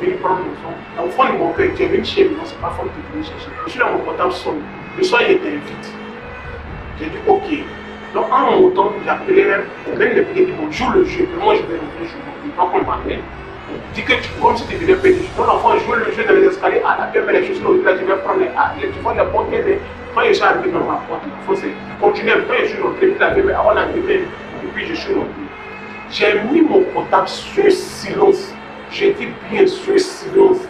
venu prendre mon son. Au fond de mon cœur, tu es venu chez moi, c'est pas fort que tu es venu chercher. Je suis dans mon portable sonne. Le soir, il était vite. J'ai dit ok. Donc en montant, j'ai appelé même le petit dit bon, joue le jeu. Moi, je vais rentrer jouer. Il va qu'on m'appelle. Dit que tu comme si tu venais péter. Ton enfant joue le jeu dans les escaliers. Ah, la pierre met les chaussures. Là, je vais prendre tu vois les portes. Quand je suis arrivé dans ma porte, il faut continuer. Quand je suis rentré, il avait mis avant la télé. Et puis je suis rentré. J'ai mis mon portable sur silence. J'ai dit bien sur silence.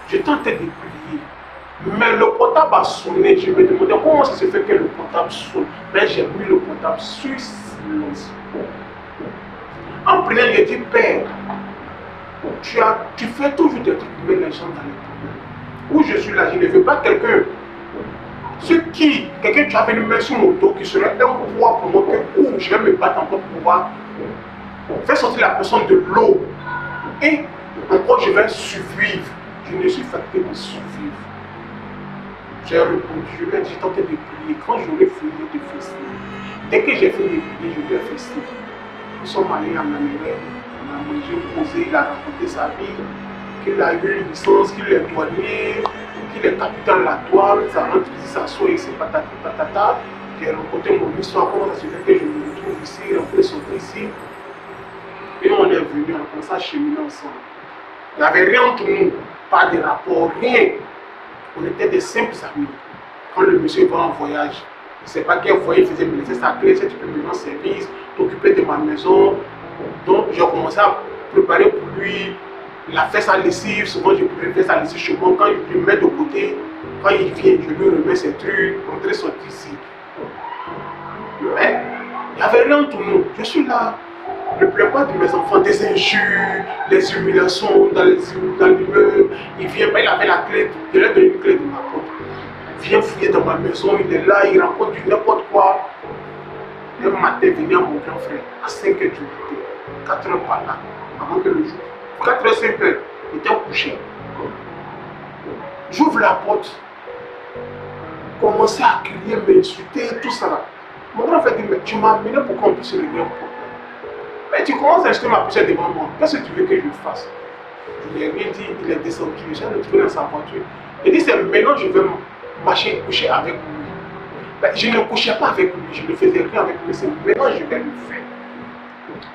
J'étais en train de prier. Mais le portable a sonné. Je me demandais comment ça se fait que le portable sonne. Mais j'ai mis le portable sur silence. En priant, j'ai dit, Père, tu fais toujours des trucs pour mettre les gens dans les problèmes. Où je suis là, je ne veux pas quelqu'un. Quelqu'un qui a venu mettre sur mon dos qui serait un poids pour moi, que je vais me battre encore pour pouvoir faire sortir la personne de l'eau. Et encore, je vais survivre. Je ne suis fatigué de survivre. J'ai répondu, je lui ai dit, tentez de prier. Quand j'aurai fini de fester, dès que j'ai fini de prier, je vais fester. Nous sommes allés en Amérique, on a mangé, posé, il a raconté sa vie, qu'il a eu une licence, qu'il est douanier, qu'il est capitaine de la douane, ça rentre ici, ça sort ici, patati patata. J'ai raconté mon histoire, comment ça se fait que je me retrouve ici, on peut sortir ici. Et on est venu, on a commencé à cheminer ensemble. Il n'y avait rien entre nous, pas de rapport, rien. On était des simples amis. Quand le monsieur va en voyage, je ne sais pas quel foyer il faisait me laisser sa clé, si tu peux me rendre service, t'occuper de ma maison. Donc j'ai commencé à préparer pour lui, il a fait sa lessive, souvent je pouvais faire sa lessive chez moi. Quand il me met de côté, quand il vient, je lui remets ses trucs, rentrer, sortir ici. Mais il n'y avait rien entre nous. Je suis là. Je ne pleure pas de mes enfants, des injures, des humiliations dans l'immeuble. Il vient, il avait la clé, je lui ai donné une clé de ma porte. Il vient fouiller dans ma maison, il est là, il rencontre du n'importe quoi. Un matin, venir mon grand frère, à 5 h du matin, 4 h par là, avant que le jour. 4 h, 5 h, il était couché. J'ouvre la porte, commencer à crier, m'insulter, tout ça. Mon grand frère dit, mais tu m'as amené pour qu'on puisse régler un problème. Mais tu commences à acheter ma poussière devant moi. Qu'est-ce que tu veux que je fasse? Je lui ai rien dit, il est descendu, j'ai retrouvé dans sa voiture. Il dit, c'est maintenant je vais marcher, coucher avec lui. Ben, je ne couchais pas avec lui, je ne faisais rien avec lui, c'est maintenant je vais le faire.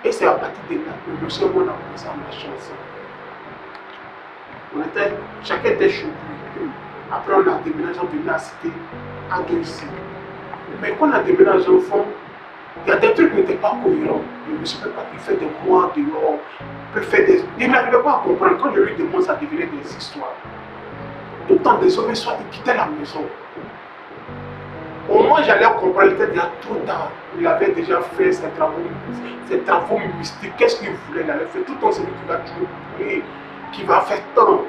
Et c'est à partir de là que le monsieur et moi on a commencé à marcher ensemble. Chacun était chez lui. Après on a déménagé, on venait à la cité, à domicile. Mais quand on a déménagé au fond, il y a des trucs qui n'étaient pas cohérents. Le monsieur peut pas faire des mois dehors, peut faire des... Il n'arrivait pas à comprendre. Quand je lui demande, ça devenait des histoires. D'autant des hommes, soit il quittait la maison. Au moins, j'allais comprendre, il était déjà trop tard. Il avait déjà fait ses travaux mystiques. Qu'est-ce qu'il voulait? Il avait fait tout le temps celui qui va tuer, qui va faire tant.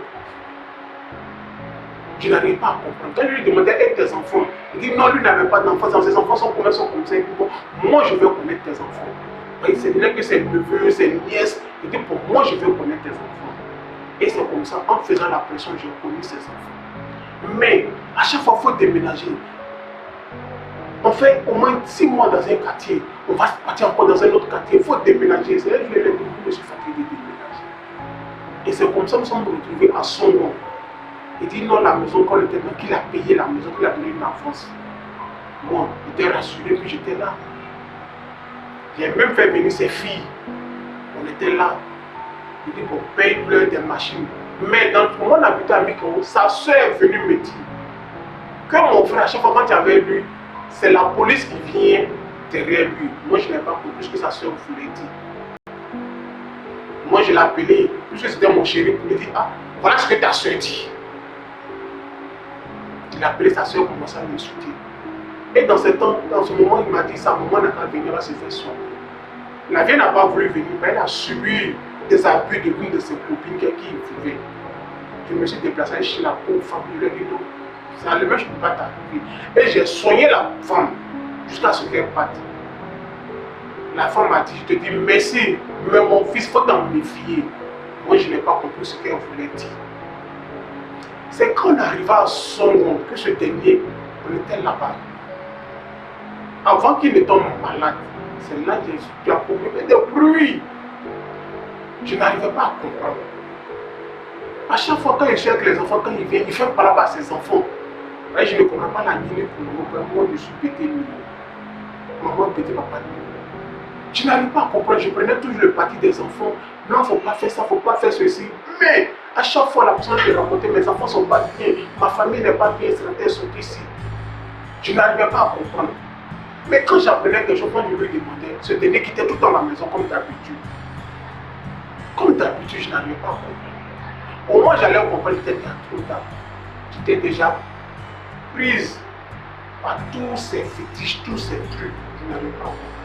Je n'arrivais pas à comprendre. Quand je lui demandais, et tes enfants? Il dit, non, lui n'avait pas d'enfants. Ses enfants sont comme ça. Il dit, bon, moi, je veux connaître tes enfants. Il se disait que ses neveux, ses nièces. Il dit, pour moi, je veux connaître tes enfants. Et c'est comme ça, en faisant la pression, j'ai connu ses enfants. Mais, à chaque fois, il faut déménager. On fait au moins 6 mois dans un quartier. On va partir encore dans un autre quartier. Il faut déménager. C'est là que je suis fatigué de déménager. Et c'est comme ça que nous sommes retrouvés à son nom. Il dit non, la maison qu'on était dans, qu'il a payé la maison, qu'il a donné une enfance. Moi, j'étais rassuré, puis j'étais là. J'ai même fait venir ses filles. On était là. Il dit bon, paye-leur des machines. Mais dans le moment où on habitait à Micro, sa soeur est venue me dire que mon frère, à chaque fois quand il y avait lui, c'est la police qui vient derrière lui. Moi, je n'ai pas compris ce que sa soeur voulait dire. Moi, je l'ai appelé, puisque c'était mon chéri, pour lui dire ah, voilà ce que ta soeur dit. Il a appelé sa soeur pour commencer à m'insulter. Et dans ce moment, il m'a dit sa maman n'a qu'à venir à se faire soigner. La vieille n'a pas voulu venir, mais elle a subi des abus de l'une de ses copines qui vivait. Je me suis déplacé chez la pauvre femme, je lui ai dit non, ça le même, je ne peux pas t'arriver. Et j'ai soigné la femme jusqu'à ce qu'elle parte. La femme m'a dit, je te dis merci, mais mon fils, il faut t'en méfier. Moi, je n'ai pas compris ce qu'elle voulait dire. C'est quand on arriva à son nom que ce dernier, on était là-bas. Avant qu'il ne tombe malade, c'est là que j'ai compris des bruits. Je n'arrivais pas à comprendre. À chaque fois, quand je suis avec les enfants, quand ils viennent, il fait par là-bas à ses enfants. Et je ne comprends pas la Guinée pour moi, je suis pété. Maman, pété, papa. Je n'arrive pas à comprendre. Je prenais toujours le parti des enfants. Non, il ne faut pas faire ça, il ne faut pas faire ceci. Mais à chaque fois, la personne qui racontait, mes enfants ne sont pas bien, ma famille n'est pas bien, certains sont ici. Je n'arrivais pas à comprendre. Mais quand j'apprenais quelque chose, quand je lui demandais, ce dernier qui était tout dans la maison comme d'habitude. Comme d'habitude, je n'arrivais pas à comprendre. Au moins, j'allais comprendre que c'était trop tard. J'étais déjà prise par tous ces fétiches, tous ces trucs. Je n'arrivais pas à comprendre.